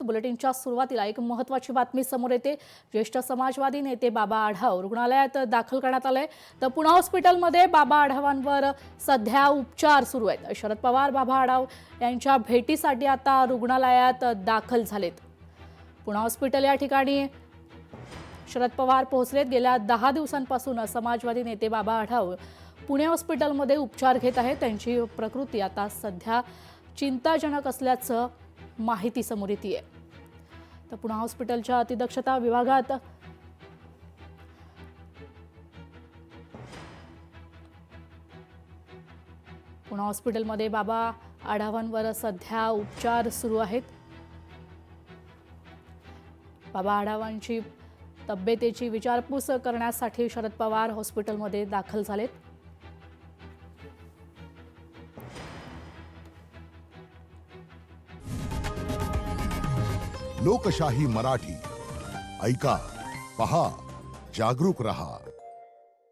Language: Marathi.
बुलेटिनच्या सुरुवातीला एक महत्त्वाची बातमी समोर येते। ज्येष्ठ समाजवादी नेते बाबा आढाव रुग्णालयात दाखल करण्यात आले। तर पुणे हॉस्पिटलमध्ये बाबा आढावांवर सध्या उपचार सुरू आहेत। शरद पवार बाबा आढाव यांच्या भेटीसाठी आता रुग्णालयात दाखल झालेत। पुणे हॉस्पिटल या ठिकाणी शरद पवार पोहोचलेत। गेल्या 10 दिवसांपासून समाजवादी नेते बाबा आढाव पुणे हॉस्पिटलमध्ये उपचार घेत आहेत। त्यांची प्रकृती आता सध्या चिंताजनक असल्याचं माहिती समोर येते। तर पुणे हॉस्पिटलच्या अतिदक्षता विभागात पुणे हॉस्पिटलमध्ये बाबा आढावांवर सध्या उपचार सुरू आहेत। बाबा आढावांची तब्येतीची विचारपूस करण्यासाठी शरद पवार हॉस्पिटलमध्ये दाखल झालेत। लोकशाही मराठी ऐका, पहा, जागरूक रहा।